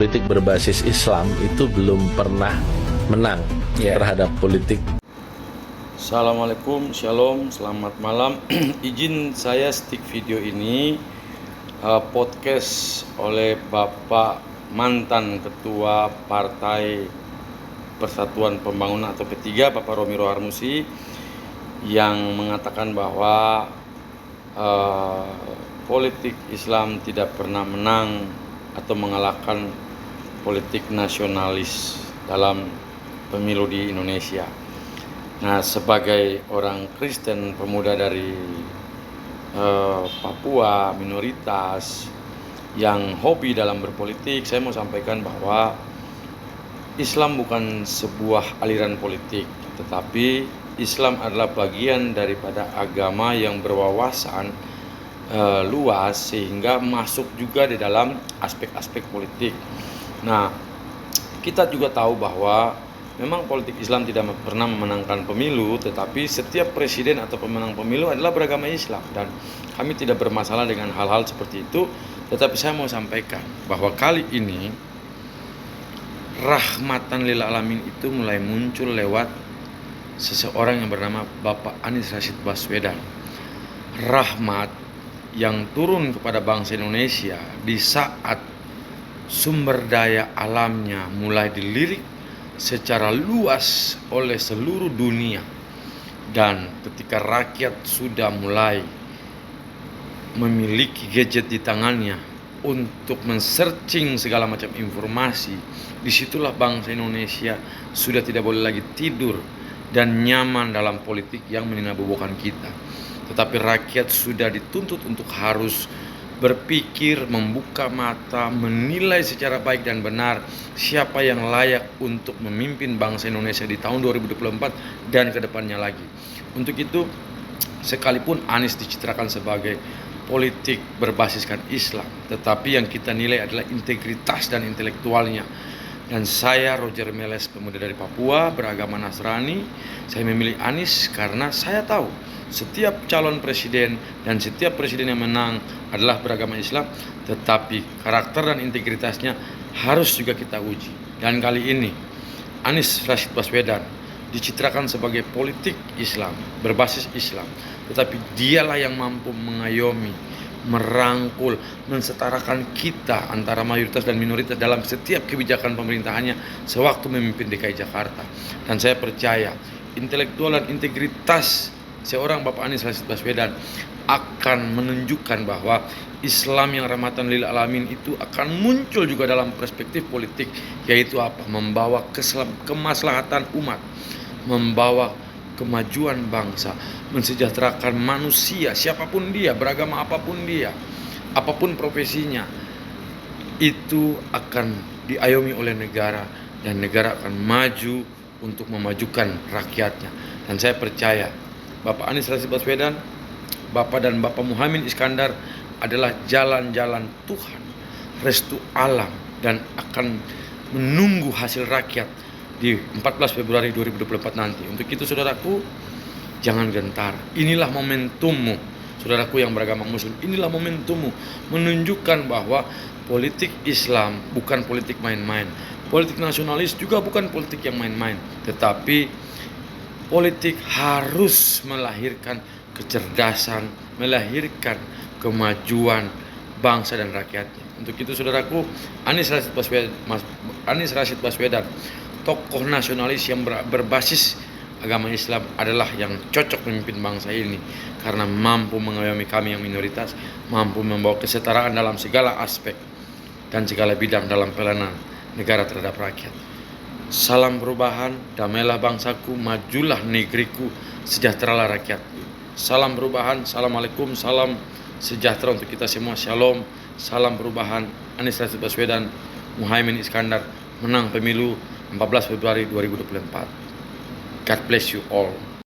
Politik berbasis Islam itu belum pernah menang terhadap politik. Assalamualaikum, shalom, selamat malam. Izin saya stick video ini podcast oleh Bapak mantan Ketua Partai Persatuan Pembangunan atau P3, Bapak Romiro Harmusi, yang mengatakan bahwa politik Islam tidak pernah menang atau mengalahkan politik nasionalis dalam pemilu di Indonesia. Nah, sebagai orang Kristen, pemuda dari Papua, minoritas yang hobi dalam berpolitik, saya mau sampaikan bahwa Islam bukan sebuah aliran politik, tetapi Islam adalah bagian daripada agama yang berwawasan luas sehingga masuk juga di dalam aspek-aspek politik. Nah, kita juga tahu bahwa memang politik Islam tidak pernah memenangkan pemilu, tetapi setiap presiden atau pemenang pemilu adalah beragama Islam, dan kami tidak bermasalah dengan hal-hal seperti itu. Tetapi saya mau sampaikan bahwa kali ini rahmatan lil alamin itu mulai muncul lewat seseorang yang bernama Bapak Anies Rashid Baswedan. Rahmat yang turun kepada bangsa Indonesia di saat sumber daya alamnya mulai dilirik secara luas oleh seluruh dunia, dan ketika rakyat sudah mulai memiliki gadget di tangannya untuk men-searching segala macam informasi, disitulah bangsa Indonesia sudah tidak boleh lagi tidur dan nyaman dalam politik yang meninabobokan kita. Tetapi rakyat sudah dituntut untuk harus berpikir, membuka mata, menilai secara baik dan benar siapa yang layak untuk memimpin bangsa Indonesia di tahun 2024 dan kedepannya lagi. Untuk itu, sekalipun Anies dicitrakan sebagai politik berbasiskan Islam, tetapi yang kita nilai adalah integritas dan intelektualnya. Dan saya, Roger Meles, pemuda dari Papua, beragama Nasrani, saya memilih Anies karena saya tahu setiap calon presiden dan setiap presiden yang menang adalah beragama Islam, tetapi karakter dan integritasnya harus juga kita uji. Dan kali ini Anies Rashid Baswedan dicitrakan sebagai politik Islam, berbasis Islam, tetapi dialah yang mampu mengayomi, merangkul, mensetarakan kita antara mayoritas dan minoritas dalam setiap kebijakan pemerintahannya sewaktu memimpin DKI Jakarta. Dan saya percaya intelektual dan integritas seorang Bapak Anies Rashid Baswedan akan menunjukkan bahwa Islam yang rahmatan lil alamin itu akan muncul juga dalam perspektif politik, yaitu apa? Membawa kemaslahatan umat, membawa kemajuan bangsa, mensejahterakan manusia siapapun dia, beragama apapun dia, apapun profesinya, itu akan diayomi oleh negara, dan negara akan maju untuk memajukan rakyatnya. Dan saya percaya Bapak Anies Rashid Baswedan, Bapak dan Bapak Muhaimin Iskandar adalah jalan-jalan Tuhan, restu alam, dan akan menunggu hasil rakyat di 14 Februari 2024 nanti. Untuk itu saudaraku, jangan gentar. Inilah momentummu, saudaraku yang beragama Muslim. Inilah momentummu menunjukkan bahwa politik Islam bukan politik main-main. Politik nasionalis juga bukan politik yang main-main. Tetapi politik harus melahirkan kecerdasan, melahirkan kemajuan bangsa dan rakyatnya. Untuk itu saudaraku, Anies Rashid Baswedan, tokoh nasionalis yang berbasis agama Islam, adalah yang cocok memimpin bangsa ini karena mampu mengayomi kami yang minoritas, mampu membawa kesetaraan dalam segala aspek dan segala bidang dalam pelayanan negara terhadap rakyat. Salam perubahan, damailah bangsaku, majulah negeriku, sejahteralah rakyatku. Salam perubahan, assalamualaikum, salam sejahtera untuk kita semua, shalom, salam perubahan. Anies Rashid Baswedan, Muhaimin Iskandar menang pemilu 14 Februari 2024. God bless you all.